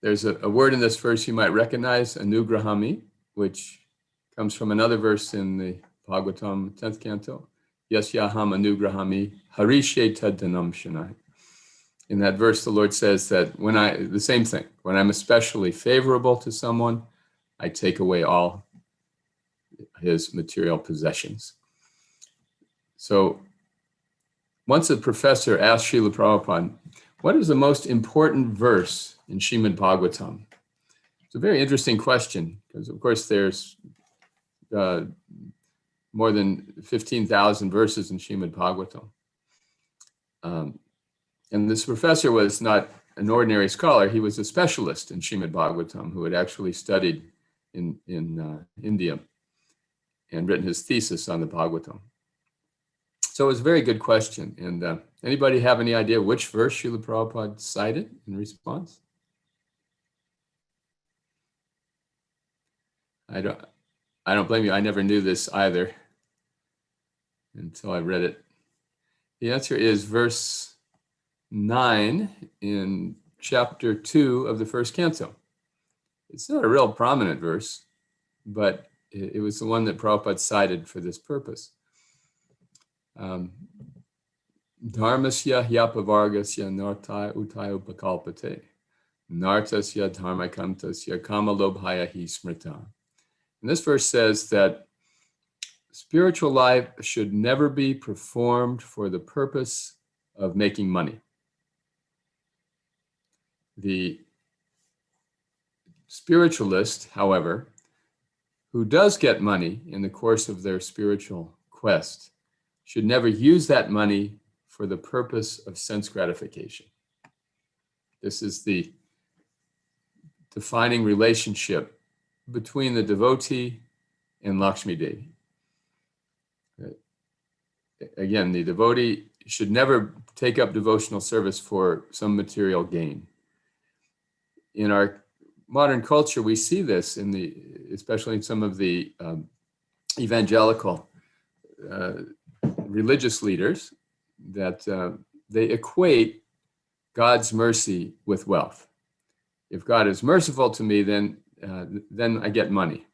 There's a word in this verse you might recognize, anugrahami, which comes from another verse in the Bhagavatam, 10th canto. Yasyaham anugrahami harishe taddanam shanai. In that verse, the Lord says that the same thing, when I'm especially favorable to someone, I take away all his material possessions. So once a professor asked Srila Prabhupada, what is the most important verse in Srimad Bhagavatam? It's a very interesting question, because of course there's more than 15,000 verses in Srimad Bhagavatam. And this professor was not an ordinary scholar. He was a specialist in Srimad Bhagavatam who had actually studied in India and written his thesis on the Bhagavatam. So it was a very good question. And anybody have any idea which verse Srila Prabhupada cited in response? I don't blame you. I never knew this either until I read it. The answer is verse 9 in chapter 2 of the first canto. It's not a real prominent verse, but it was the one that Prabhupada cited for this purpose. Dharmasya hyapavargasya nartai utai upakalpate nartasya dharmakantasya kamalobhaya hi smrita. And this verse says that spiritual life should never be performed for the purpose of making money. The spiritualist, however, who does get money in the course of their spiritual quest should never use that money for the purpose of sense gratification. This is the defining relationship between the devotee and Lakshmi Devi. Again, the devotee should never take up devotional service for some material gain. In our modern culture, we see this especially in some of the evangelical religious leaders, that they equate God's mercy with wealth. If God is merciful to me, then I get money.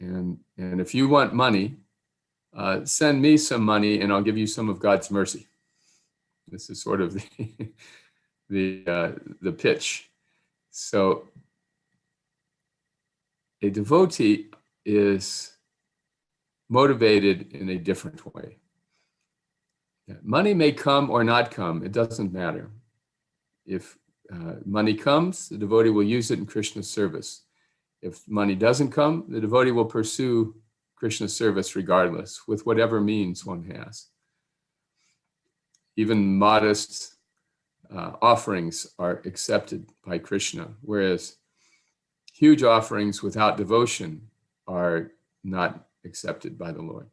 And if you want money, send me some money and I'll give you some of God's mercy. This is sort of the pitch. So a devotee is motivated in a different way. Money may come or not come, it doesn't matter. If money comes, the devotee will use it in Krishna's service. If money doesn't come, the devotee will pursue Krishna's service regardless, with whatever means one has. Even modest offerings are accepted by Krishna, whereas huge offerings without devotion are not accepted by the Lord.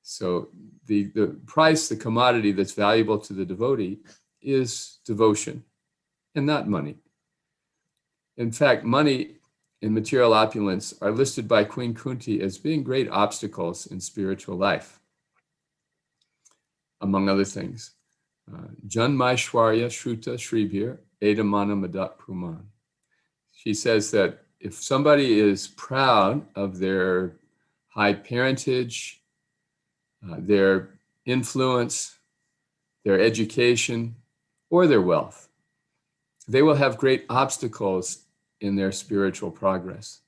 So the price, the commodity that's valuable to the devotee is devotion and not money. In fact, money and material opulence are listed by Queen Kunti as being great obstacles in spiritual life, among other things. Janmaishwarya Shruta Shribhir Edamana Madat Puman. She says that if somebody is proud of their high parentage, their influence, their education, or their wealth, they will have great obstacles in their spiritual progress.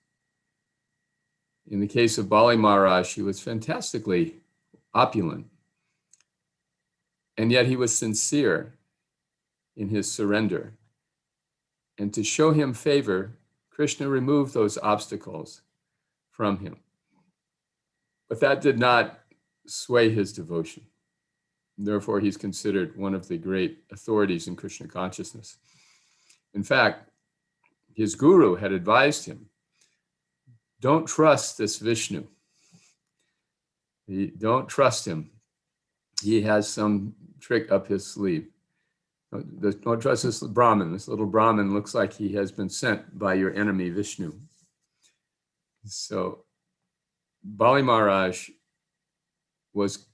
In the case of Bali Maharaj, he was fantastically opulent, and yet he was sincere in his surrender. And to show him favor, Krishna removed those obstacles from him. But that did not sway his devotion. Therefore, he's considered one of the great authorities in Krishna consciousness. In fact, his guru had advised him, don't trust this Vishnu. Don't trust him. He has some trick up his sleeve. Don't trust this Brahmin. This little Brahmin looks like he has been sent by your enemy, Vishnu. So Bali Maharaj was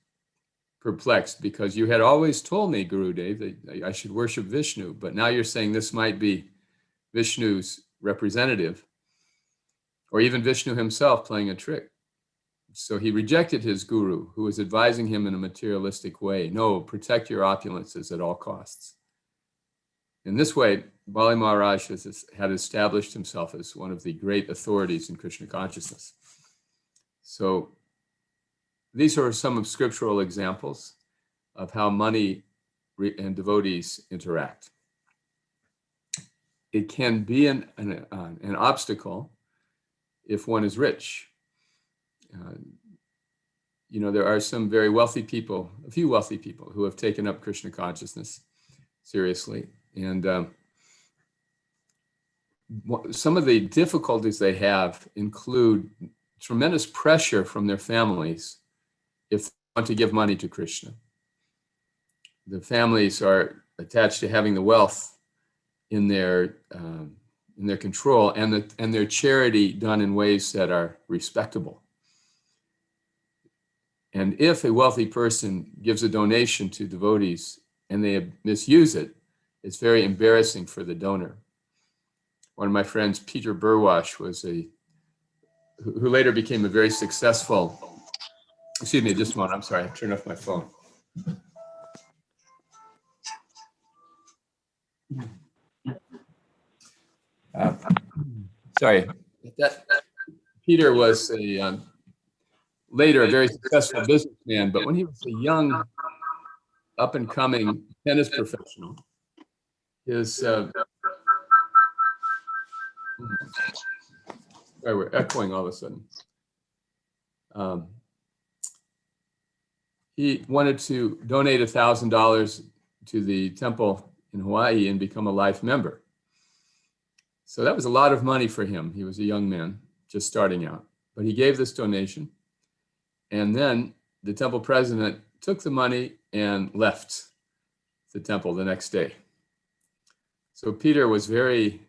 perplexed because you had always told me, Gurudev, that I should worship Vishnu, but now you're saying this might be Vishnu's representative, or even Vishnu himself playing a trick. So he rejected his guru, who was advising him in a materialistic way. No, protect your opulences at all costs. In this way, Bali Maharaj had established himself as one of the great authorities in Krishna consciousness. So these are some of scriptural examples of how money and devotees interact. It can be an obstacle if one is rich. There are some very wealthy people, a few wealthy people, who have taken up Krishna consciousness seriously. And some of the difficulties they have include tremendous pressure from their families if they want to give money to Krishna. The families are attached to having the wealth in their control, and their charity done in ways that are respectable. And if a wealthy person gives a donation to devotees and they misuse it, it's very embarrassing for the donor. One of my friends, Peter Burwash, who later became a very successful, excuse me, just a moment, I'm sorry, I turned off my phone. Sorry. Peter was later a very successful businessman, but when he was a young, up-and-coming tennis professional, his sorry, we're echoing all of a sudden. He wanted to donate $1,000 to the temple in Hawaii and become a life member. So that was a lot of money for him. He was a young man just starting out, but he gave this donation. And then the temple president took the money and left the temple the next day. So Peter was very,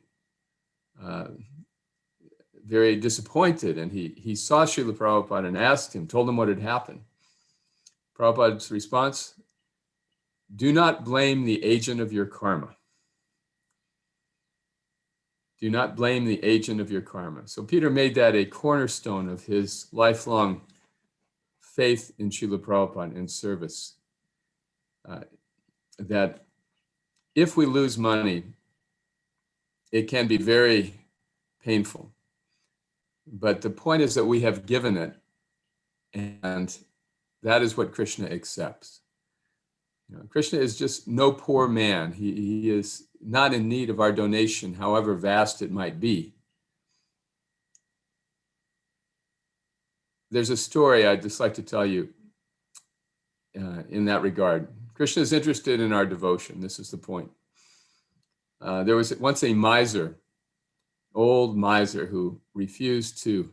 very disappointed, and he saw Srila Prabhupada and asked him, told him what had happened. Prabhupada's response: do not blame the agent of your karma. Do not blame the agent of your karma. So Peter made that a cornerstone of his lifelong faith in Srila Prabhupada and service. That if we lose money, it can be very painful. But the point is that we have given it, and that is what Krishna accepts. Krishna is just no poor man. He is not in need of our donation, however vast it might be. There's a story I'd just like to tell you in that regard. Krishna is interested in our devotion. This is the point. There was once a miser, old miser, who refused to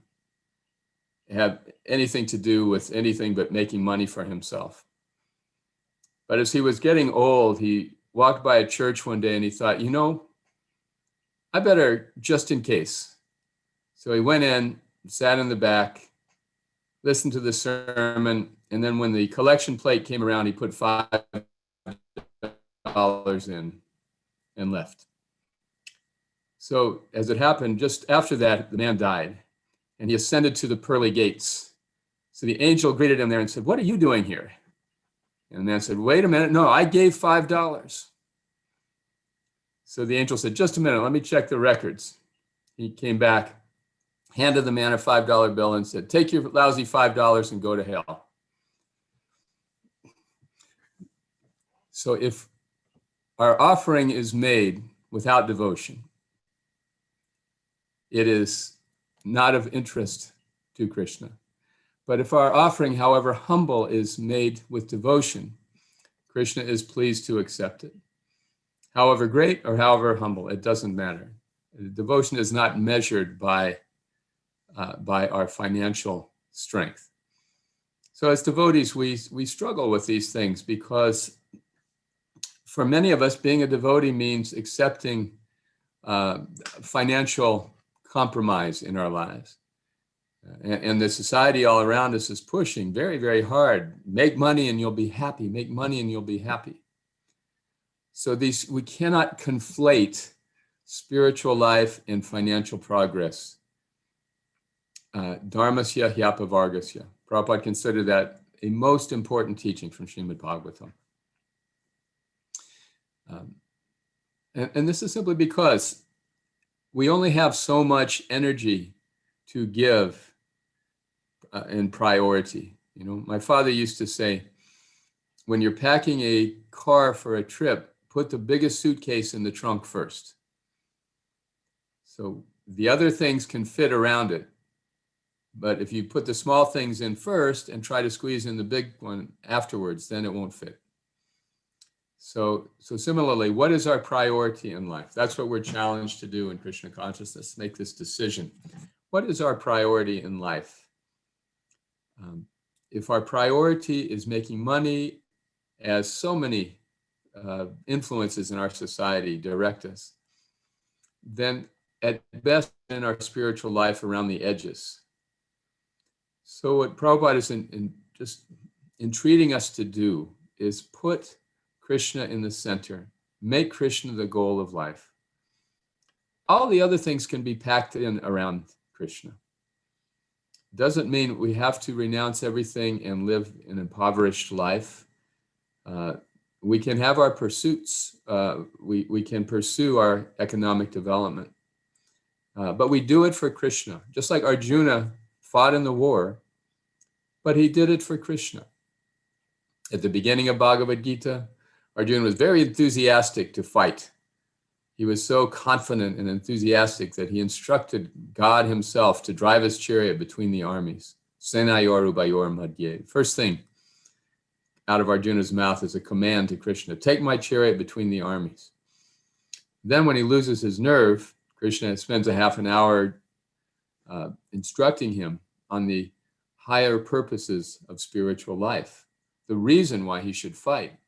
have anything to do with anything but making money for himself. But as he was getting old, he walked by a church one day and he thought, I better, just in case. So he went in, sat in the back, listened to the sermon, and then when the collection plate came around, he put $5 in and left. So as it happened, just after that, the man died, and he ascended to the pearly gates. So the angel greeted him there and said, "What are you doing here?" And the man said, "Wait a minute, no, I gave $5. So the angel said, "Just a minute, let me check the records." He came back, handed the man a $5 bill and said, "Take your lousy $5 and go to hell." So if our offering is made without devotion, it is not of interest to Krishna. But if our offering, however humble, is made with devotion, Krishna is pleased to accept it. However great or however humble, it doesn't matter. Devotion is not measured by our financial strength. So as devotees, we struggle with these things because for many of us, being a devotee means accepting financial compromise in our lives. And the society all around us is pushing very, very hard. Make money and you'll be happy. Make money and you'll be happy. So we cannot conflate spiritual life, and financial progress. Dharmasya hyapavargasya. Prabhupada considered that a most important teaching from Srimad Bhagavatam. And this is simply because we only have so much energy to give in priority. You know, my father used to say, when you're packing a car for a trip, put the biggest suitcase in the trunk first. So the other things can fit around it. But if you put the small things in first and try to squeeze in the big one afterwards, then it won't fit. So similarly, what is our priority in life? That's what we're challenged to do in Krishna consciousness, make this decision. What is our priority in life? If our priority is making money, as so many influences in our society direct us, then at best in our spiritual life around the edges. So what Prabhupada is just entreating us to do is put Krishna in the center, make Krishna the goal of life. All the other things can be packed in around Krishna. Doesn't mean we have to renounce everything and live an impoverished life. We can have our pursuits. We can pursue our economic development. But we do it for Krishna. Just like Arjuna fought in the war, but he did it for Krishna. At the beginning of Bhagavad Gita, Arjuna was very enthusiastic to fight. He was so confident and enthusiastic that he instructed God himself to drive his chariot between the armies. Senayor ubayor madhye. First thing out of Arjuna's mouth is a command to Krishna, take my chariot between the armies. Then when he loses his nerve, Krishna spends a half an hour instructing him on the higher purposes of spiritual life, the reason why he should fight.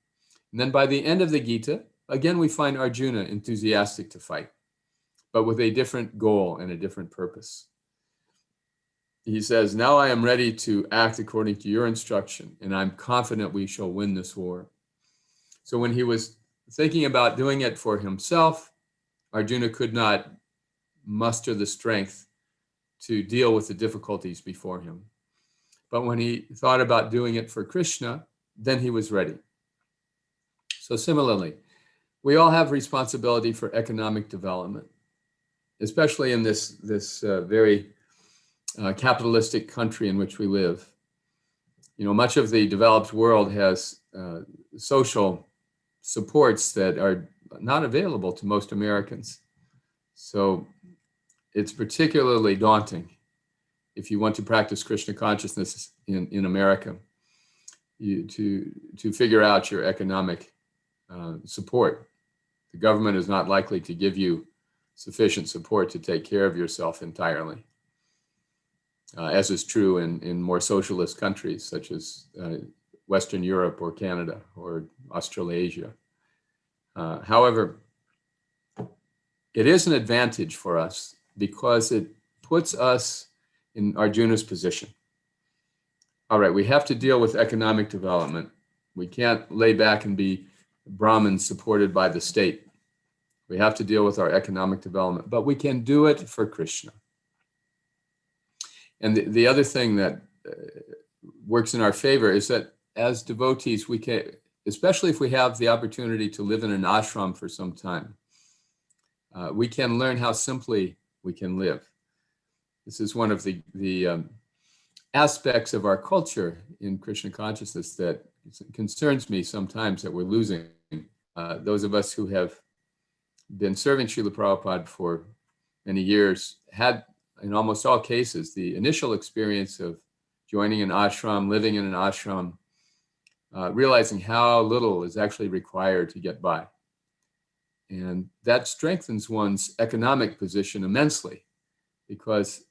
And then by the end of the Gita, again, we find Arjuna enthusiastic to fight, but with a different goal and a different purpose. He says, now I am ready to act according to your instruction, and I'm confident we shall win this war. So when he was thinking about doing it for himself, Arjuna could not muster the strength to deal with the difficulties before him. But when he thought about doing it for Krishna, then he was ready. So similarly, we all have responsibility for economic development, especially in this very capitalistic country in which we live. You know, much of the developed world has social supports that are not available to most Americans. So it's particularly daunting if you want to practice Krishna consciousness in America, to figure out your economic support. The government is not likely to give you sufficient support to take care of yourself entirely, as is true in more socialist countries such as Western Europe or Canada or Australasia. However, it is an advantage for us because it puts us in Arjuna's position. All right, we have to deal with economic development. We can't lay back and be Brahmins supported by the state. We have to deal with our economic development, but we can do it for Krishna. And the other thing that works in our favor is that as devotees, we can, especially if we have the opportunity to live in an ashram for some time, we can learn how simply we can live. This is one of the aspects of our culture in Krishna consciousness that concerns me sometimes that we're losing. Those of us who have been serving Srila Prabhupada for many years had, in almost all cases, the initial experience of joining an ashram, living in an ashram, realizing how little is actually required to get by. And that strengthens one's economic position immensely because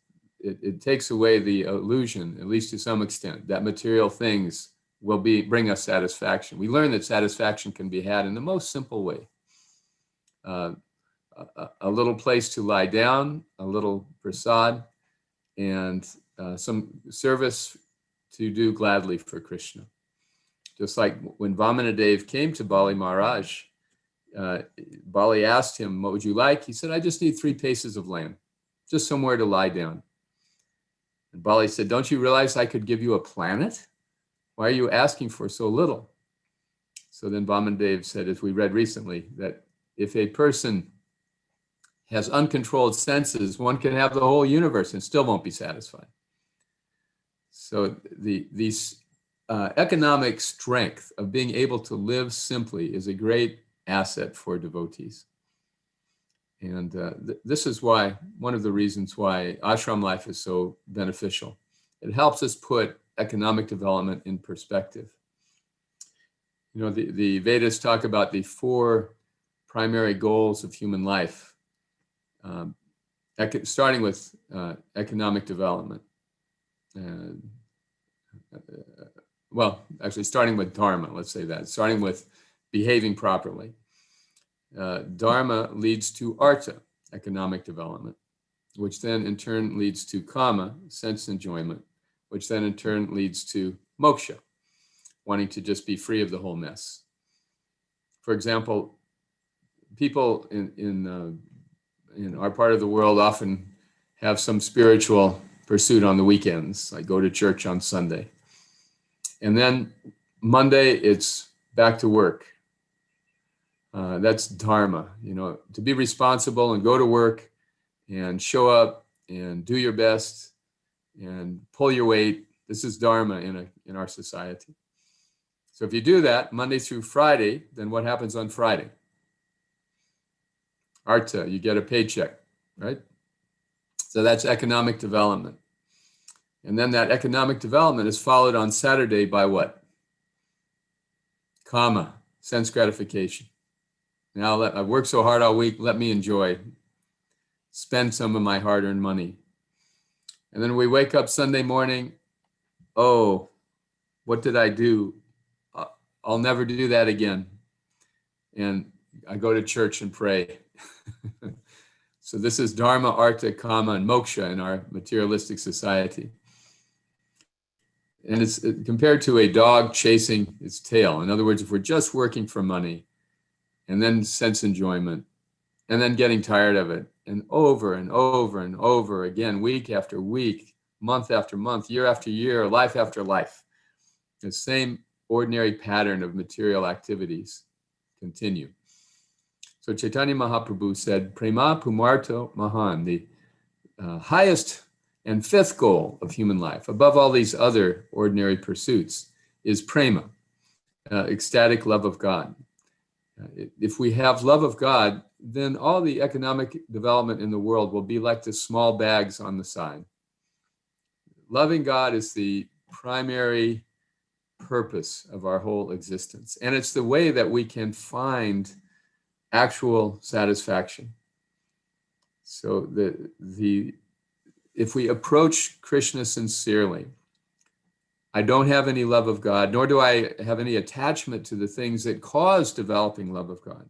it takes away the illusion, at least to some extent, that material things will bring us satisfaction. We learn that satisfaction can be had in the most simple way. A little place to lie down, a little prasad, and some service to do gladly for Krishna. Just like when Vamanadev came to Bali Maharaj, Bali asked him, what would you like? He said, I just need 3 paces of land, just somewhere to lie down. And Bali said, don't you realize I could give you a planet? Why are you asking for so little? So then Vamandev said, as we read recently, that if a person has uncontrolled senses, one can have the whole universe and still won't be satisfied. So the economic strength of being able to live simply is a great asset for devotees. And this is why, one of the reasons why ashram life is so beneficial. It helps us put economic development in perspective. You know, the Vedas talk about the 4 primary goals of human life, starting with economic development. Well, actually starting with dharma, let's say that, starting with behaving properly. Dharma leads to artha, economic development, which then in turn leads to kama, sense enjoyment, which then in turn leads to moksha, wanting to just be free of the whole mess. For example, people in our part of the world often have some spiritual pursuit on the weekends, like go to church on Sunday. And then Monday, it's back to work. That's dharma, you know, to be responsible and go to work and show up and do your best and pull your weight. This is dharma in our society. So if you do that Monday through Friday, then what happens on Friday? Artha, you get a paycheck, right? So that's economic development. And then that economic development is followed on Saturday by what? Kama, sense gratification. Now I've worked so hard all week, let me enjoy. Spend some of my hard-earned money. And then we wake up Sunday morning, oh, what did I do? I'll never do that again. And I go to church and pray. So this is dharma, artha, kama, and moksha in our materialistic society. And it's compared to a dog chasing its tail. In other words, if we're just working for money and then sense enjoyment and then getting tired of it and over and over and over again, week after week, month after month, year after year, life after life, the same ordinary pattern of material activities continue. So Chaitanya Mahaprabhu said, Prema Pumarto Mahan, the highest and 5th goal of human life, above all these other ordinary pursuits, is prema, ecstatic love of God. If we have love of God, then all the economic development in the world will be like the small bags on the side. Loving God is the primary purpose of our whole existence. And it's the way that we can find actual satisfaction. So if we approach Krishna sincerely, I don't have any love of God, nor do I have any attachment to the things that cause developing love of God.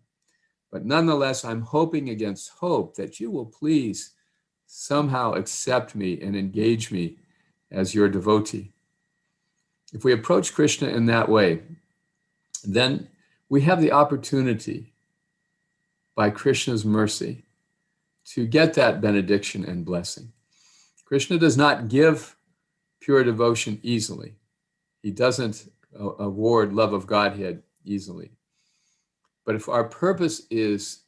But nonetheless, I'm hoping against hope that you will please somehow accept me and engage me as your devotee. If we approach Krishna in that way, then we have the opportunity, by Krishna's mercy, to get that benediction and blessing. Krishna does not give pure devotion easily. He doesn't award love of Godhead easily. But if our purpose is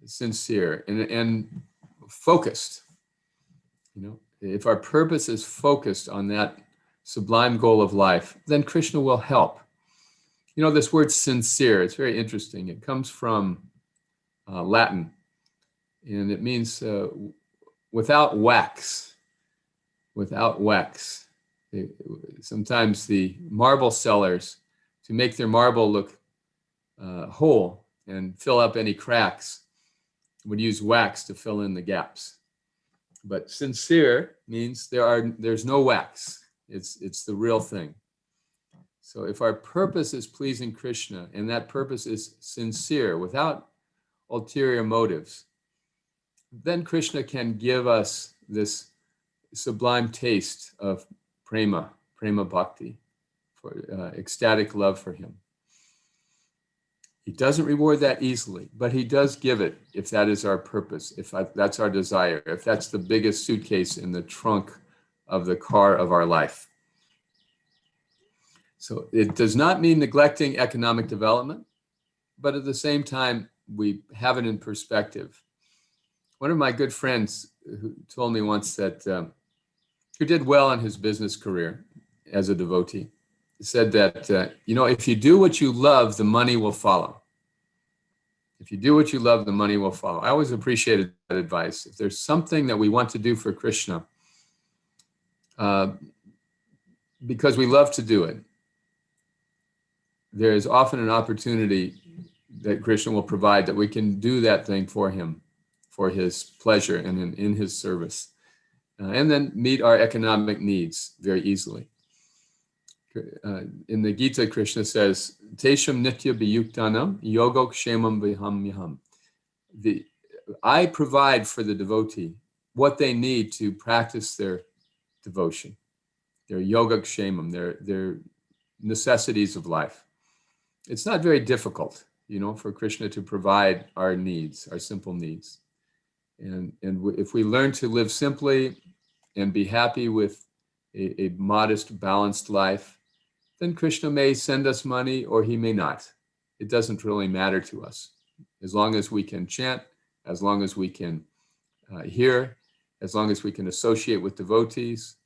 sincere and focused, if our purpose is focused on that sublime goal of life, then Krishna will help. This word sincere, it's very interesting. It comes from Latin, and it means without wax. Without wax. Sometimes the marble sellers, to make their marble look whole and fill up any cracks, would use wax to fill in the gaps. But sincere means there's no wax. It's the real thing. So if our purpose is pleasing Krishna, and that purpose is sincere, without ulterior motives, then Krishna can give us this sublime taste of prema bhakti, for ecstatic love for him. He doesn't reward that easily, but he does give it if that is our purpose, if that's our desire, if that's the biggest suitcase in the trunk of the car of our life. So it does not mean neglecting economic development, but at the same time, we have it in perspective. One of my good friends who told me once that, who did well in his business career as a devotee, said that, if you do what you love, the money will follow. If you do what you love, the money will follow. I always appreciated that advice. If there's something that we want to do for Krishna, because we love to do it, there is often an opportunity that Krishna will provide that we can do that thing for him, for his pleasure and in his service, and then meet our economic needs very easily. In the Gita, Krishna says, Tesham nitya biyuktanam yogok shemam viham. I provide for the devotee what they need to practice their devotion, their yogak shemam, their necessities of life. It's not very difficult, for Krishna to provide our needs, our simple needs. And if we learn to live simply and be happy with a modest, balanced life, then Krishna may send us money or he may not. It doesn't really matter to us. As long as we can chant, as long as we can hear, as long as we can associate with devotees,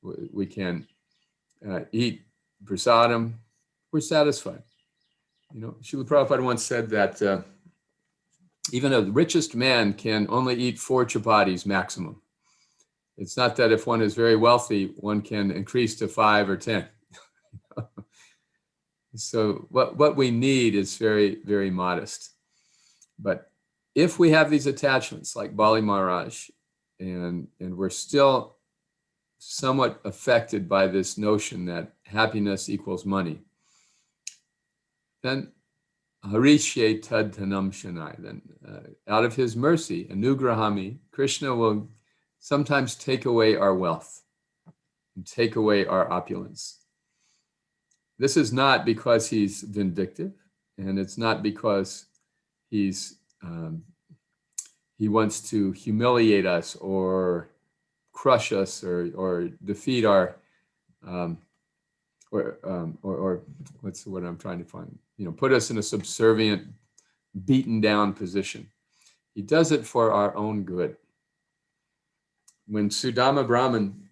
we can eat prasadam, we're satisfied. Srila Prabhupada once said that even the richest man can only eat 4 chapatis maximum. It's not that if one is very wealthy, one can increase to 5 or 10. So what we need is very, very modest. But if we have these attachments like Bali Maharaj, and we're still somewhat affected by this notion that happiness equals money, then Harishe tad dhanam shanai, then out of his mercy, anugrahami, Krishna will sometimes take away our wealth and take away our opulence. This is not because he's vindictive, and it's not because he wants to humiliate us or crush us or defeat our or what's the word I'm trying to find? Put us in a subservient, beaten down position. He does it for our own good. When Sudama Brahman,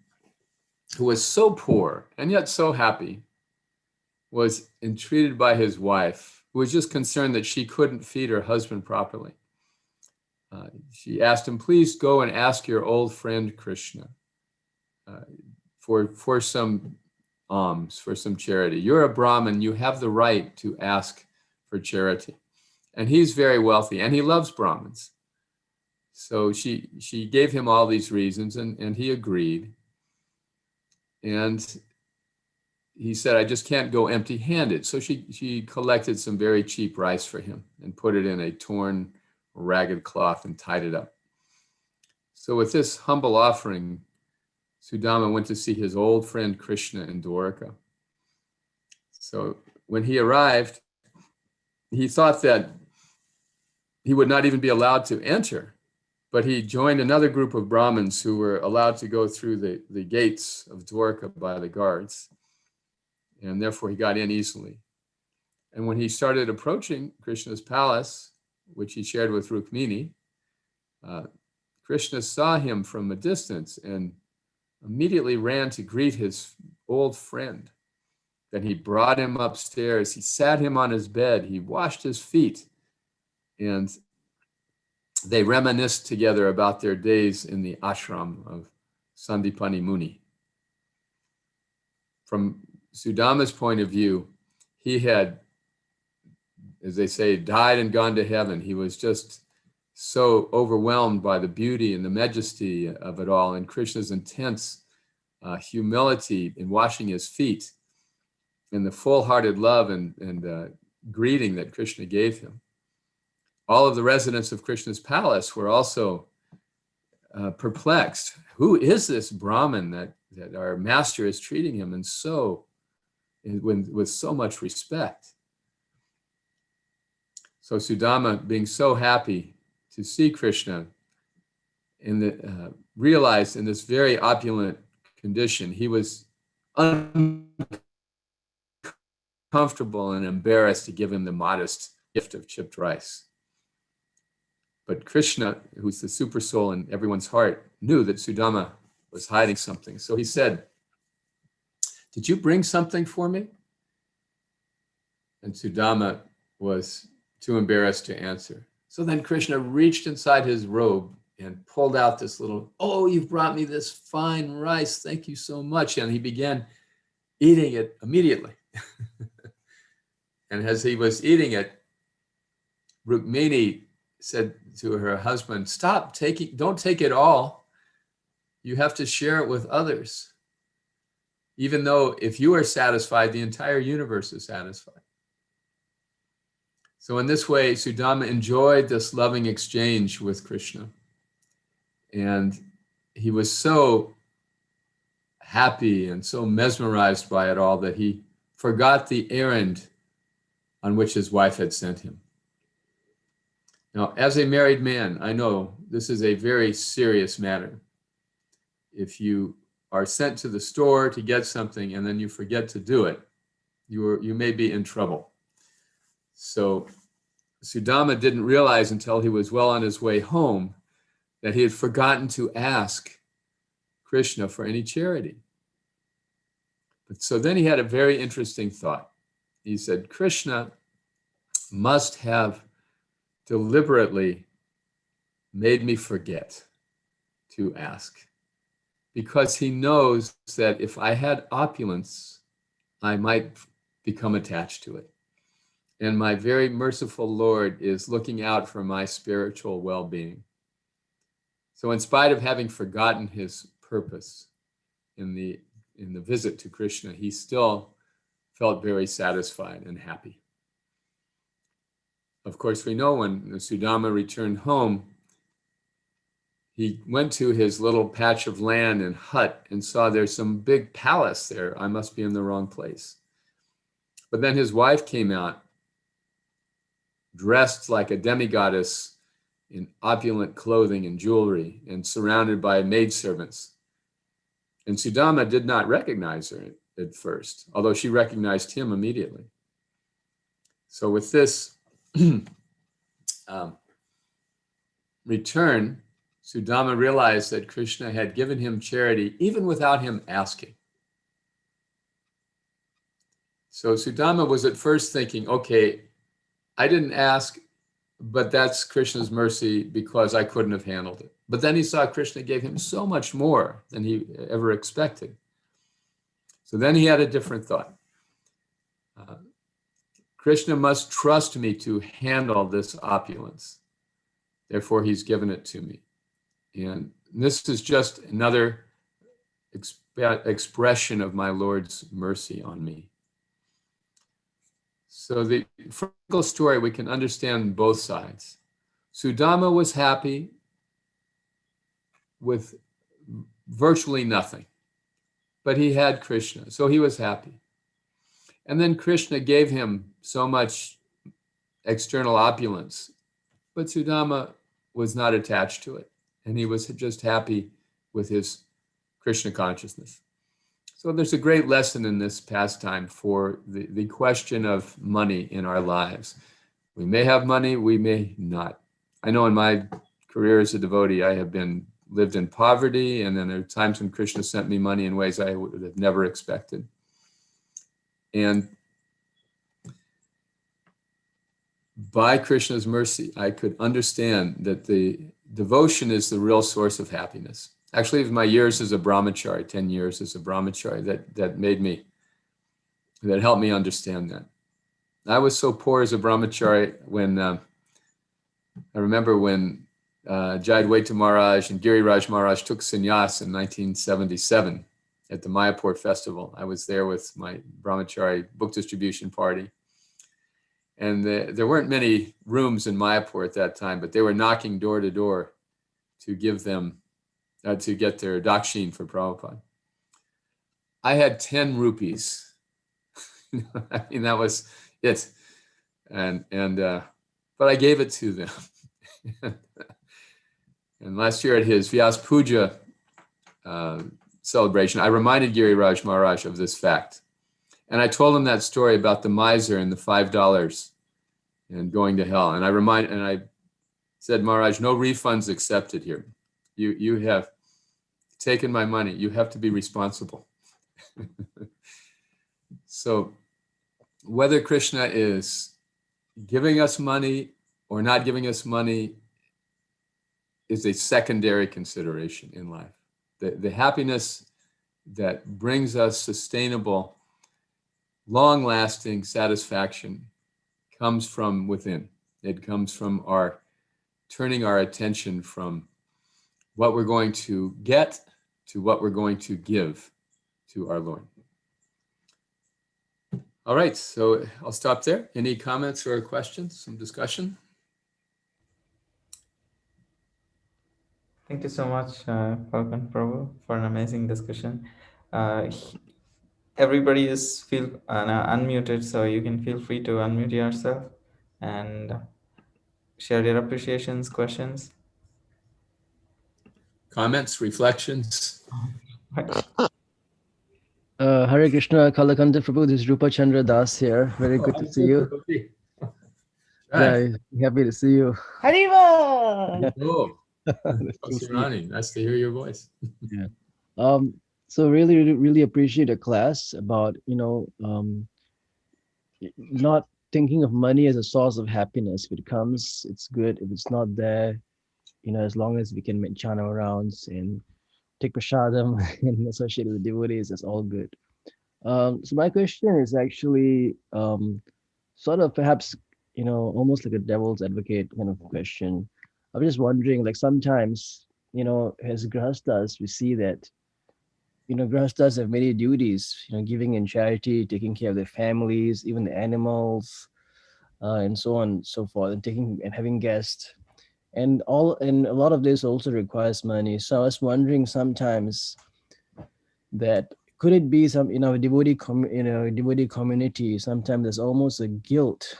who was so poor and yet so happy, was entreated by his wife, who was just concerned that she couldn't feed her husband properly. She asked him, please go and ask your old friend Krishna for some alms, for some charity. You're a Brahmin, you have the right to ask for charity. And he's very wealthy, and he loves Brahmins. So she gave him all these reasons, and he agreed. And he said, I just can't go empty-handed. So she collected some very cheap rice for him and put it in a torn, ragged cloth and tied it up. So with this humble offering, Sudama went to see his old friend Krishna in Dwarka. So when he arrived, he thought that he would not even be allowed to enter, but he joined another group of Brahmins who were allowed to go through the gates of Dwarka by the guards. And therefore he got in easily. And when he started approaching Krishna's palace, which he shared with Rukmini, Krishna saw him from a distance and immediately ran to greet his old friend. Then he brought him upstairs. He sat him on his bed. He washed his feet. And they reminisced together about their days in the ashram of Sandipani Muni. From Sudama's point of view, he had, as they say, died and gone to heaven. He was just so overwhelmed by the beauty and the majesty of it all, and Krishna's intense humility in washing his feet, and the full-hearted love and greeting that Krishna gave him. All of the residents of Krishna's palace were also perplexed. Who is this Brahmin that our master is treating him with so much respect? So Sudama, being so happy to see Krishna, realized in this very opulent condition, he was uncomfortable and embarrassed to give him the modest gift of chipped rice. But Krishna, who's the super soul in everyone's heart, knew that Sudama was hiding something. So he said, "Did you bring something for me?" And Sudama was too embarrassed to answer. So then Krishna reached inside his robe and pulled out this little, "Oh, you've brought me this fine rice. Thank you so much." And he began eating it immediately. And as he was eating it, Rukmini said to her husband, don't take it all. You have to share it with others. Even though if you are satisfied, the entire universe is satisfied. So in this way, Sudama enjoyed this loving exchange with Krishna. And he was so happy and so mesmerized by it all that he forgot the errand on which his wife had sent him. Now, as a married man, I know this is a very serious matter. If you are sent to the store to get something and then you forget to do it, you may be in trouble. So Sudama didn't realize until he was well on his way home that he had forgotten to ask Krishna for any charity. But so then he had a very interesting thought. He said, Krishna must have deliberately made me forget to ask, because he knows that if I had opulence, I might become attached to it. And my very merciful Lord is looking out for my spiritual well-being. So in spite of having forgotten his purpose in the visit to Krishna, he still felt very satisfied and happy. Of course, we know when Sudama returned home, he went to his little patch of land and hut and saw there's some big palace there. I must be in the wrong place. But then his wife came out, dressed like a demigoddess in opulent clothing and jewelry and surrounded by maidservants. And Sudama did not recognize her at first, although she recognized him immediately. So with this return, Sudama realized that Krishna had given him charity even without him asking. So Sudama was at first thinking, okay, I didn't ask, but that's Krishna's mercy because I couldn't have handled it. But then he saw Krishna gave him so much more than he ever expected. So then he had a different thought. Krishna must trust me to handle this opulence. Therefore, he's given it to me. And this is just another expression of my Lord's mercy on me. So the frugal story, we can understand both sides. Sudama was happy with virtually nothing, but he had Krishna, so he was happy. And then Krishna gave him so much external opulence, but Sudama was not attached to it, and he was just happy with his Krishna consciousness. So there's a great lesson in this pastime for the question of money in our lives. We may have money, we may not. I know in my career as a devotee, I have lived in poverty, and then there are times when Krishna sent me money in ways I would have never expected. And by Krishna's mercy, I could understand that the devotion is the real source of happiness. Actually, it was my years as a brahmachari, 10 years as a brahmachari, that helped me understand that. I was so poor as a brahmachari when, I remember when Jayadvaita Maharaj and Giriraj Maharaj took sannyas in 1977 at the Mayapur festival. I was there with my brahmachari book distribution party. And there weren't many rooms in Mayapur at that time, but they were knocking door to door to give them, to get their dakshin for Prabhupada. I had 10 rupees. I mean, that was it. And but I gave it to them. And last year at his Vyas Puja celebration, I reminded Giriraj Maharaj of this fact. And I told him that story about the miser and the $5 and going to hell. And I said, Maharaj, no refunds accepted here. You have taken my money. You have to be responsible. So whether Krishna is giving us money or not giving us money is a secondary consideration in life. The happiness that brings us sustainable, long-lasting satisfaction comes from within. It comes from our turning our attention from what we're going to get to what we're going to give to our Lord. All right, so I'll stop there. Any comments or questions, some discussion? Thank you so much, Kalakantha Prabhu, for an amazing discussion. Everybody is unmuted, so you can feel free to unmute yourself and share your appreciations, questions. Comments, reflections? Hare Krishna, Kalakantha Prabhu, this is Rupa Chandra Das here. Very good to see you. Right. Yeah, happy to see you. Hariva! Oh, Nice to see you. nice to hear your voice. Yeah. So really appreciate the class about, not thinking of money as a source of happiness. If it comes, it's good. If it's not there, as long as we can make chant our rounds and take prasadam and associate with devotees, that's all good. So my question is actually sort of perhaps, almost like a devil's advocate kind of question. I was just wondering, like sometimes, as grahastas, we see that, grahastas have many duties, giving in charity, taking care of their families, even the animals, and so on and so forth, and taking and having guests. And a lot of this also requires money. So I was wondering sometimes that could it be some devotee community, sometimes there's almost a guilt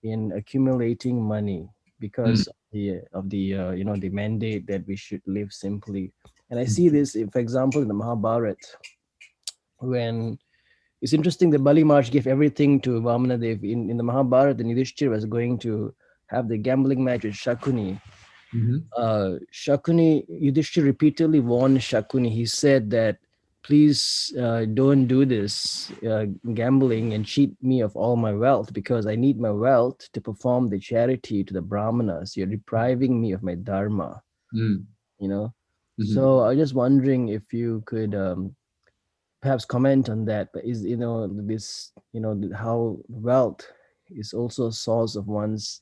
in accumulating money because of the the mandate that we should live simply. And I see this, for example, in the Mahabharata, when it's interesting, the Bali March gave everything to Vamana Dev. In the Mahabharata, Yudhishthira was going to have the gambling match with Shakuni. Shakuni, Yudhishthira repeatedly warned Shakuni. He said that, please don't do this gambling and cheat me of all my wealth, because I need my wealth to perform the charity to the Brahmanas. You're depriving me of my dharma. So I was just wondering if you could perhaps comment on that. But is this how wealth is also a source of one's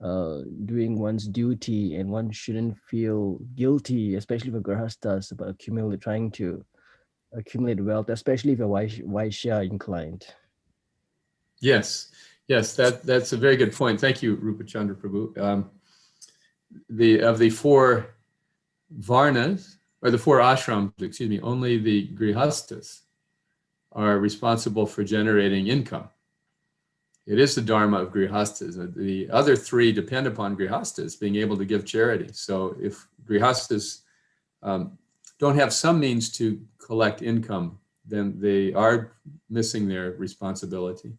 doing one's duty, and one shouldn't feel guilty, especially for grahastas, about trying to accumulate wealth, especially if you're Vaishya inclined. Yes, that's a very good point. Thank you, Rupa Chandra Prabhu. Of the four varnas, or the four ashrams, only the grihastas are responsible for generating income. It is the dharma of grihastas. The other three depend upon grihastas being able to give charity. So if grihastas don't have some means to collect income, then they are missing their responsibility.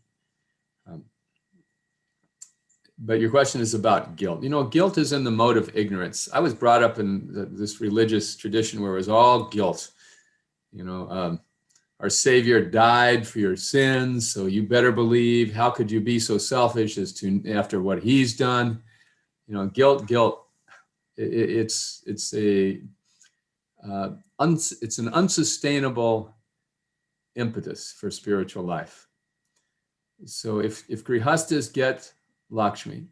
But your question is about guilt. Guilt is in the mode of ignorance. I was brought up in this religious tradition where it was all guilt. Our Savior died for your sins, so you better believe. How could you be so selfish as to, after what he's done? Guilt. It's an unsustainable impetus for spiritual life. So if grihastas get Lakshmi,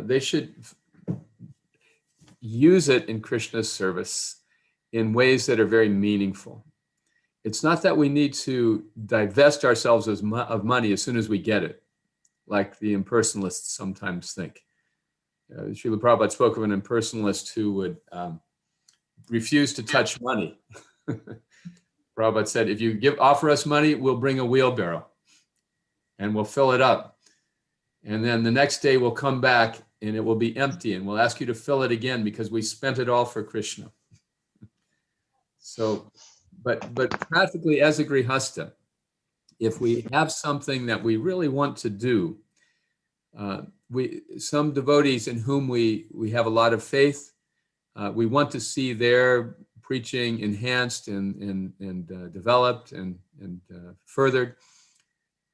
they should use it in Krishna's service in ways that are very meaningful. It's not that we need to divest ourselves of money as soon as we get it, like the impersonalists sometimes think. Srila Prabhupada spoke of an impersonalist who would refuse to touch money. Prabhupada said, if you offer us money, we'll bring a wheelbarrow and we'll fill it up. And then the next day we'll come back and it will be empty, and we'll ask you to fill it again because we spent it all for Krishna. So, but practically as a grihasta, if we have something that we really want to do, some devotees in whom we have a lot of faith, we want to see their preaching enhanced and developed and furthered,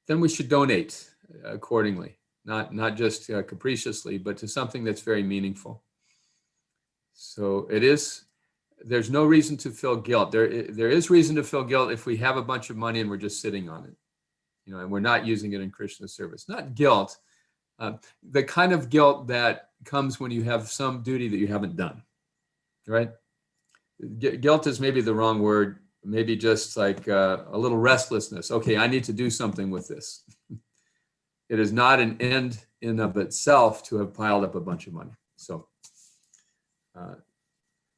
then we should donate accordingly, not just capriciously, but to something that's very meaningful. So there's no reason to feel guilt. There is reason to feel guilt if we have a bunch of money and we're just sitting on it, and we're not using it in Krishna's service. Not guilt, the kind of guilt that comes when you have some duty that you haven't done, right? Guilt is maybe the wrong word, maybe just like a little restlessness. Okay, I need to do something with this. It is not an end in of itself to have piled up a bunch of money. So,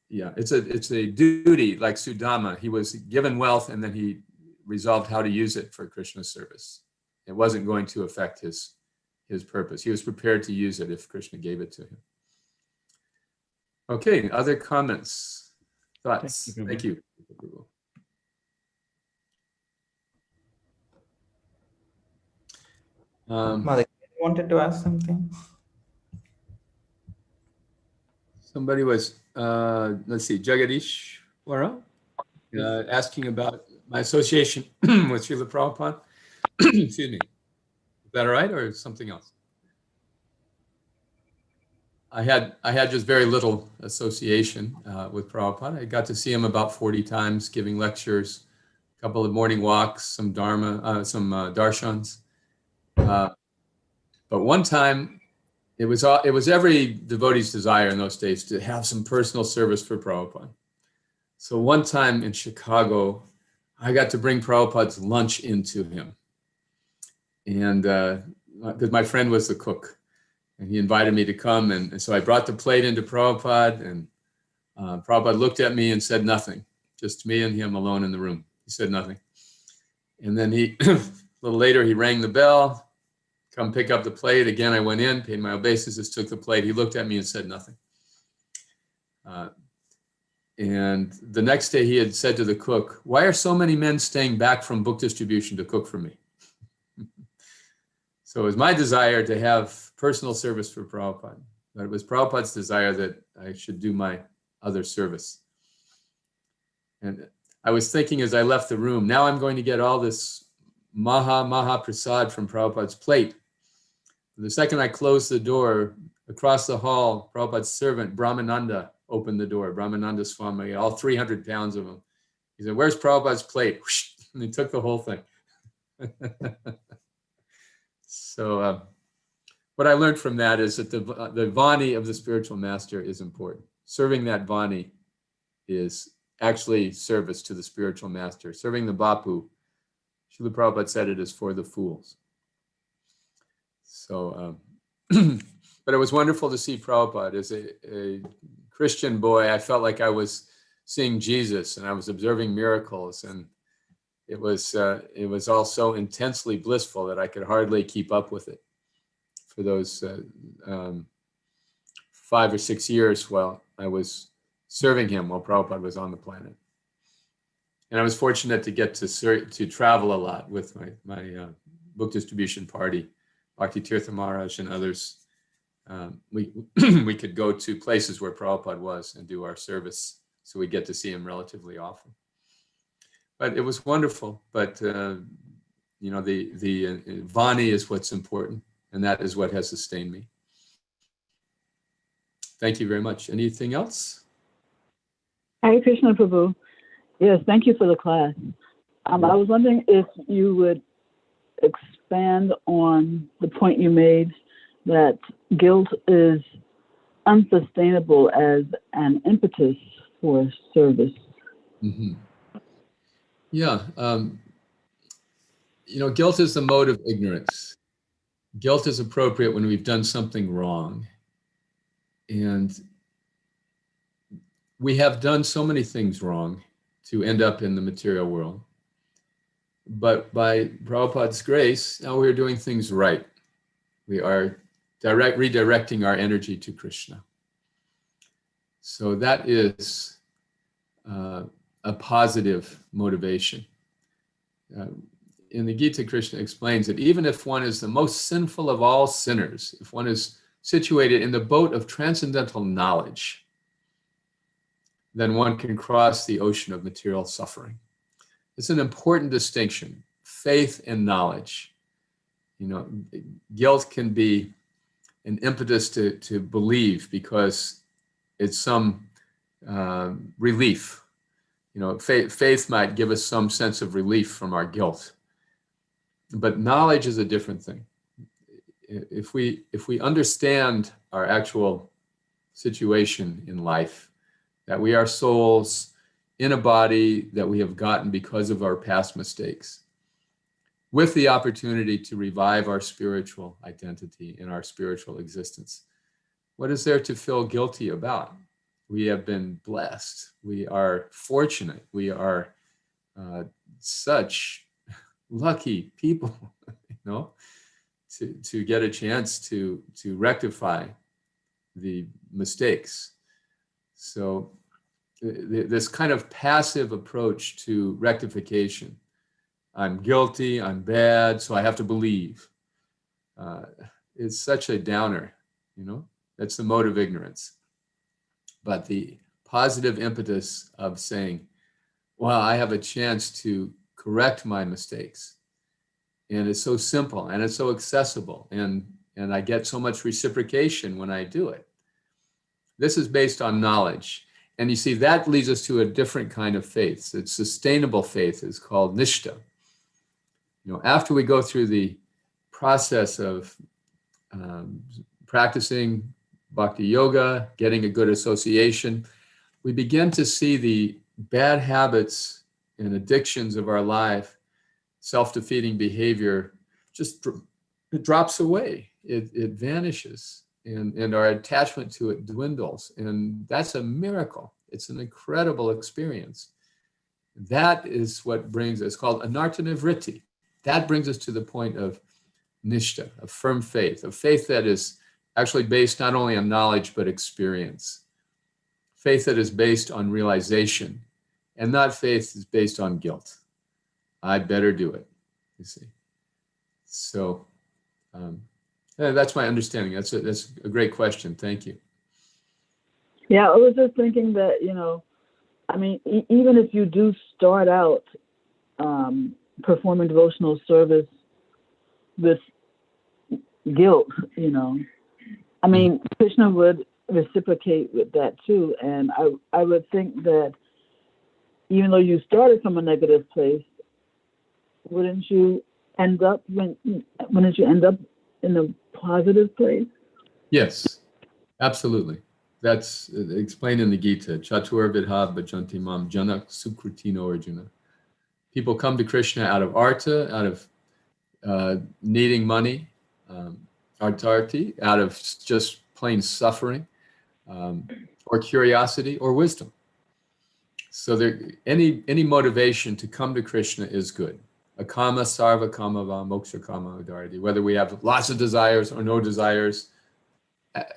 yeah, it's a duty, like Sudama. He was given wealth and then he resolved how to use it for Krishna's service. It wasn't going to affect his purpose. He was prepared to use it if Krishna gave it to him. Okay, other comments, thoughts? Thank you. Mother, you wanted to ask something? Somebody was, let's see, Jagadish Wara, asking about my association with Srila Prabhupada. Excuse me. Is that all right, or something else? I had just very little association with Prabhupada. I got to see him about 40 times, giving lectures, a couple of morning walks, some dharma, some darshans. But one time, it was every devotee's desire in those days to have some personal service for Prabhupada. So one time in Chicago, I got to bring Prabhupada's lunch into him. And because my friend was the cook, and he invited me to come. And so I brought the plate into Prabhupada, and Prabhupada looked at me and said nothing, just me and him alone in the room. He said nothing. And then a little later, he rang the bell, come pick up the plate. Again, I went in, paid my obeisances, took the plate. He looked at me and said nothing. And the next day he had said to the cook, "Why are so many men staying back from book distribution to cook for me?" So it was my desire to have personal service for Prabhupada, but it was Prabhupada's desire that I should do my other service. And I was thinking as I left the room, now I'm going to get all this Maha Prasad from Prabhupada's plate. The second I closed the door, across the hall, Prabhupada's servant, Brahmananda, opened the door. Brahmananda Swami, all 300 pounds of him. He said, "Where's Prabhupada's plate?" And he took the whole thing. So what I learned from that is that the Vani of the spiritual master is important. Serving that Vani is actually service to the spiritual master. Serving the Bapu, Srila Prabhupada said, it is for the fools. So, but it was wonderful to see Prabhupada. As a Christian boy, I felt like I was seeing Jesus and I was observing miracles, and it was all so intensely blissful that I could hardly keep up with it for those 5 or 6 years while I was serving him while Prabhupada was on the planet. And I was fortunate to get to travel a lot with my book distribution party, Bhakti Tirtha Maharaj and others. We could go to places where Prabhupada was and do our service, so we get to see him relatively often. But it was wonderful. But the Vani is what's important, and that is what has sustained me. Thank you very much. Anything else? Hare Krishna Prabhu. Yes, thank you for the class. I was wondering if you would expand on the point you made that guilt is unsustainable as an impetus for service. Mm-hmm. Yeah. Guilt is the mode of ignorance. Guilt is appropriate when we've done something wrong. And we have done so many things wrong to end up in the material world. But by Prabhupada's grace, now we're doing things right. We are redirecting our energy to Krishna. So that is a positive motivation. In the Gita, Krishna explains that even if one is the most sinful of all sinners, if one is situated in the boat of transcendental knowledge, then one can cross the ocean of material suffering. It's an important distinction, faith and knowledge. You know, guilt can be an impetus to believe because it's some relief. You know, faith might give us some sense of relief from our guilt. But knowledge is a different thing. If we understand our actual situation in life, that we are souls in a body that we have gotten because of our past mistakes, with the opportunity to revive our spiritual identity and our spiritual existence, what is there to feel guilty about? We have been blessed. We are fortunate. We are such lucky people, you know, to get a chance to rectify the mistakes. So this kind of passive approach to rectification, I'm guilty, I'm bad, so I have to believe, is such a downer, you know. That's the mode of ignorance. But the positive impetus of saying, well, I have a chance to correct my mistakes, and it's so simple and it's so accessible, and I get so much reciprocation when I do it. This is based on knowledge. And you see, that leads us to a different kind of faith. It's sustainable faith is called nishta. You know, after we go through the process of practicing bhakti yoga, getting a good association, we begin to see the bad habits and addictions of our life, self-defeating behavior, just it drops away. It vanishes, and our attachment to it dwindles. And that's a miracle. It's an incredible experience. That is what brings us, called anartha-nivritti. That brings us to the point of nishta, a firm faith, a faith that is actually based not only on knowledge, but experience. Faith that is based on realization, and not faith is based on guilt. I better do it, you see. So that's my understanding. That's a great question. Thank you. Yeah, I was just thinking that, you know, I mean, even if you do start out performing devotional service with guilt, you know, I mean, Krishna would reciprocate with that too. And I would think that even though you started from a negative place, wouldn't you end up in a positive place? Yes, absolutely. That's explained in the Gita. Chatur vidha bhajanti mam janak sukrutino Arjuna. People come to Krishna out of artha, out of needing money, artarti, out of just plain suffering, or curiosity, or wisdom. So any motivation to come to Krishna is good. Akama sarva kama va moksha kama udarati. Whether we have lots of desires or no desires,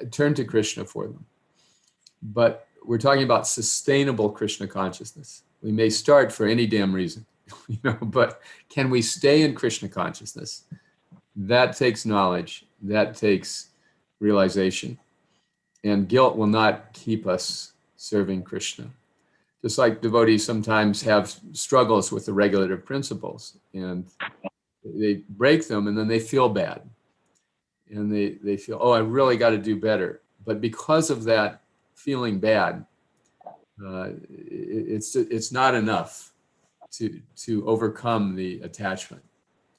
turn to Krishna for them. But we're talking about sustainable Krishna consciousness. We may start for any damn reason, you know, but can we stay in Krishna consciousness? That takes knowledge, that takes realization, and guilt will not keep us serving Krishna. Just like devotees sometimes have struggles with the regulative principles, and they break them, and then they feel bad. And they feel, oh, I really got to do better. But because of that feeling bad, it's not enough to overcome the attachment.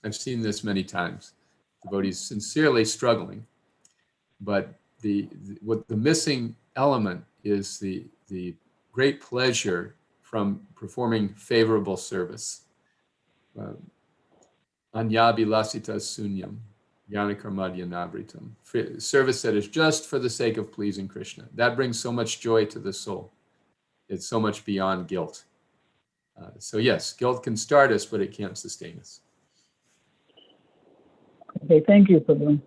I've seen this many times. Devotees sincerely struggling, but the missing element is the great pleasure from performing favorable service. Anyabilasita sunyam, yanakarmadhyanabritam. Service that is just for the sake of pleasing Krishna. That brings so much joy to the soul. It's so much beyond guilt. So yes, guilt can start us, but it can't sustain us. Okay, thank you, Prabhu.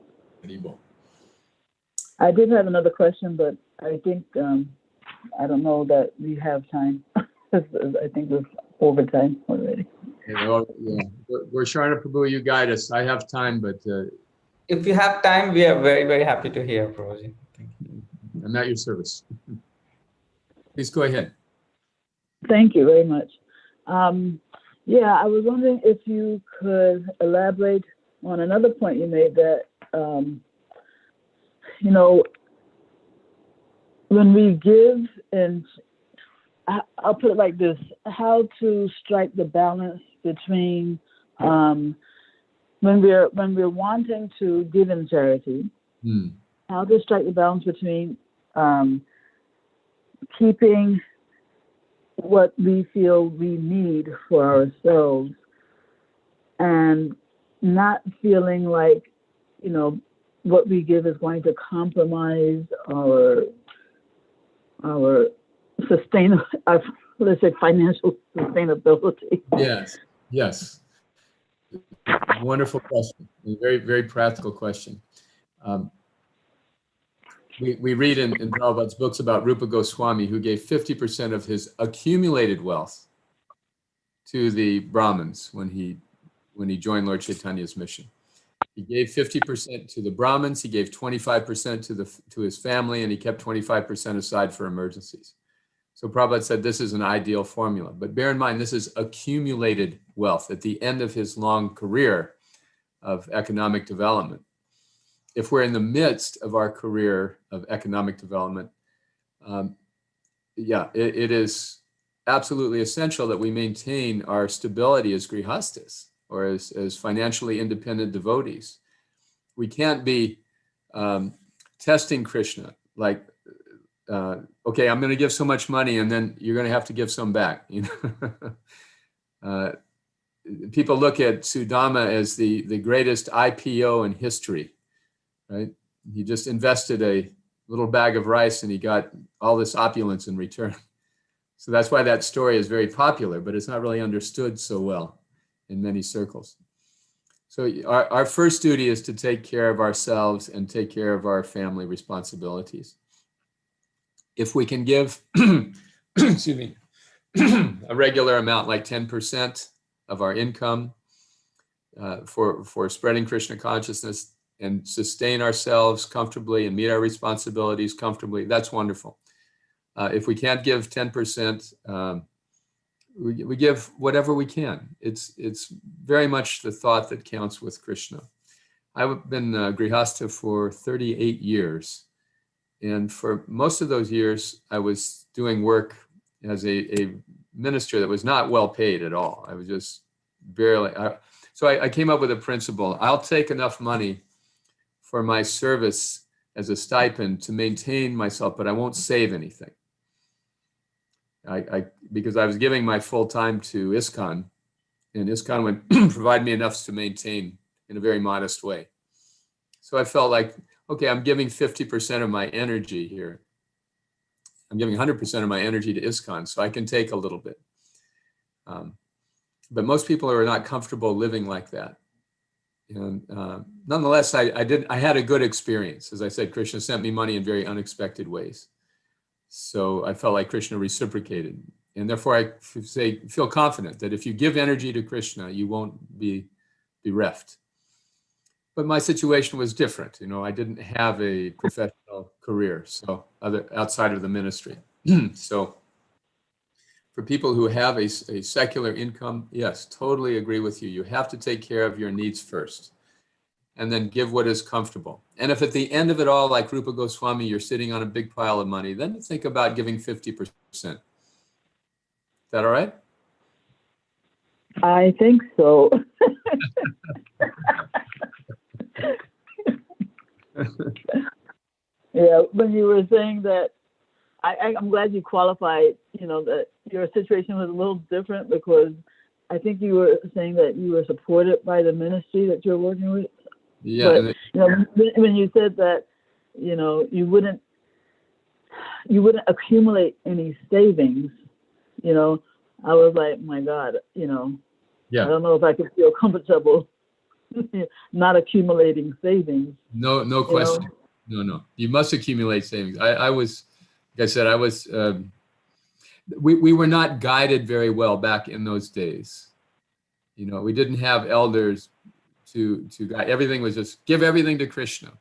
Haribol. I did have another question, but I think I don't know that we have time. I think we're over time already. Yeah, we're Sharna Prabhu, you guide us. I have time, but If you have time, we are very, very happy to hear, Prabhuji. Thank you. I'm at your service. Please go ahead. Thank you very much. Yeah, I was wondering if you could elaborate on another point you made that, you know, when we give, and I'll put it like this, how to strike the balance between when we're wanting to give in charity, how to strike the balance between keeping what we feel we need for ourselves and not feeling like, you know, what we give is going to compromise our let's say financial sustainability. Yes. Wonderful question. A very, very practical question. We read in Prabhupada's books about Rupa Goswami, who gave 50% of his accumulated wealth to the Brahmins when he joined Lord Chaitanya's mission. He gave 50% to the Brahmins, he gave 25% to his family, and he kept 25% aside for emergencies. So Prabhupada said this is an ideal formula. But bear in mind, this is accumulated wealth at the end of his long career of economic development. If we're in the midst of our career of economic development, it is absolutely essential that we maintain our stability as grihastas, or as financially independent devotees. We can't be testing Krishna like, okay, I'm going to give so much money and then you're going to have to give some back. You know, people look at Sudama as the greatest IPO in history, right? He just invested a little bag of rice and he got all this opulence in return. So that's why that story is very popular, but it's not really understood so well in many circles. So our first duty is to take care of ourselves and take care of our family responsibilities. If we can give, excuse me, a regular amount like 10% of our income for spreading Krishna consciousness and sustain ourselves comfortably and meet our responsibilities comfortably, that's wonderful. If we can't give 10%, we give whatever we can. It's very much the thought that counts with Krishna. I've been grihastha for 38 years. And for most of those years, I was doing work as a minister that was not well paid at all. I was just barely. So I came up with a principle. I'll take enough money for my service as a stipend to maintain myself, but I won't save anything. Because I was giving my full time to ISKCON, and ISKCON would provide me enough to maintain in a very modest way. So I felt like, okay, I'm giving 50% of my energy here. I'm giving 100% of my energy to ISKCON, so I can take a little bit. But most people are not comfortable living like that. And nonetheless, I had a good experience. As I said, Krishna sent me money in very unexpected ways. So I felt like Krishna reciprocated. And therefore I feel confident that if you give energy to Krishna, you won't be bereft. But my situation was different. You know, I didn't have a professional career, so outside of the ministry. So for people who have a secular income, yes, totally agree with you. You have to take care of your needs first and then give what is comfortable. And if at the end of it all, like Rupa Goswami, you're sitting on a big pile of money, then think about giving 50%. Is that all right? I think so. Yeah, when you were saying that, I'm glad you qualified, you know, that your situation was a little different, because I think you were saying that you were supported by the ministry that you're working with. Yeah. But, you know, when you said that, you know, you wouldn't accumulate any savings, you know, I was like, my God, you know, yeah. I don't know if I could feel comfortable not accumulating savings. No question. No. You must accumulate savings. I was, like I said, we were not guided very well back in those days. We didn't have elders to guide. Everything was just give everything to Krishna.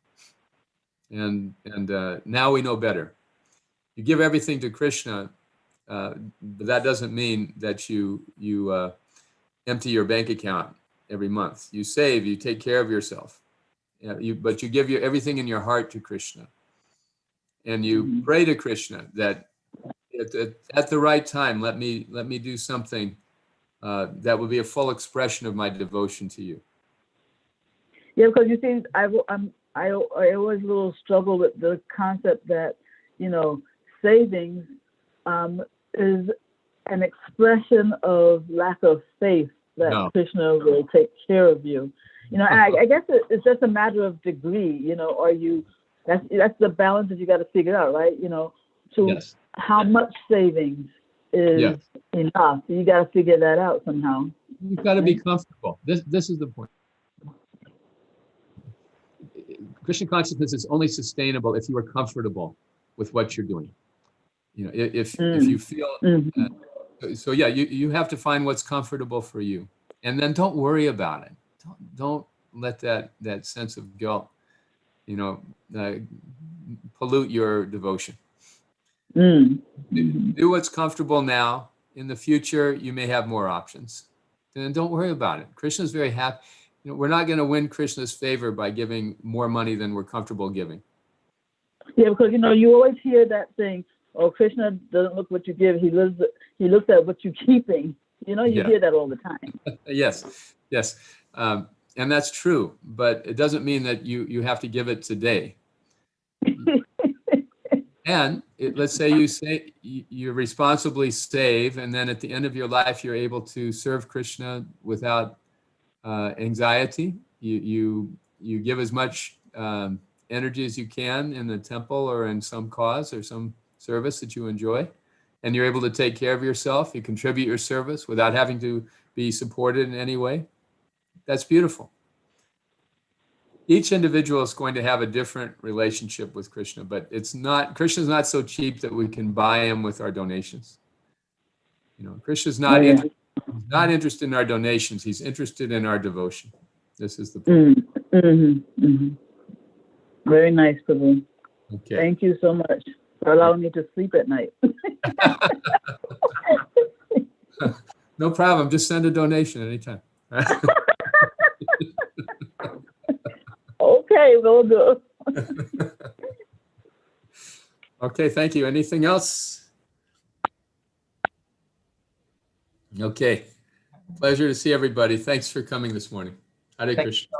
And now we know better. You give everything to Krishna, but that doesn't mean that you empty your bank account every month. You save, you take care of yourself. But you give everything in your heart to Krishna. And you pray to Krishna that at the right time, let me do something that will be a full expression of my devotion to you. Yeah, because you see, I always a little struggle with the concept that, savings is an expression of lack of faith that Krishna will take care of you. And I guess it's just a matter of degree. Are you? That's the balance that you got to figure out, right? How much savings is enough. You got to figure that out somehow. You've got to be comfortable. This is the point. Krishna consciousness is only sustainable if you are comfortable with what you're doing. If you feel you have to find what's comfortable for you, and then don't worry about it. Don't let that sense of guilt, pollute your devotion. Do what's comfortable now. In the future, you may have more options. And don't worry about it. Krishna's very happy. We're not going to win Krishna's favor by giving more money than we're comfortable giving. Yeah, because you always hear that thing. Oh, Krishna doesn't look what you give. He looks at what you're keeping. You hear that all the time. Yes. And that's true, but it doesn't mean that you have to give it today. And let's say you responsibly save, and then at the end of your life, you're able to serve Krishna without anxiety. You give as much energy as you can in the temple or in some cause or some service that you enjoy, and you're able to take care of yourself. You contribute your service without having to be supported in any way. That's beautiful. Each individual is going to have a different relationship with Krishna, but Krishna's not so cheap that we can buy him with our donations. Krishna's not interested in our donations. He's interested in our devotion. This is the point. Very nice, Prabhu. Okay. Thank you so much for allowing me to sleep at night. No problem. Just send a donation anytime. Okay, will do. Okay, thank you. Anything else? Okay. Pleasure to see everybody. Thanks for coming this morning. Hare Krishna.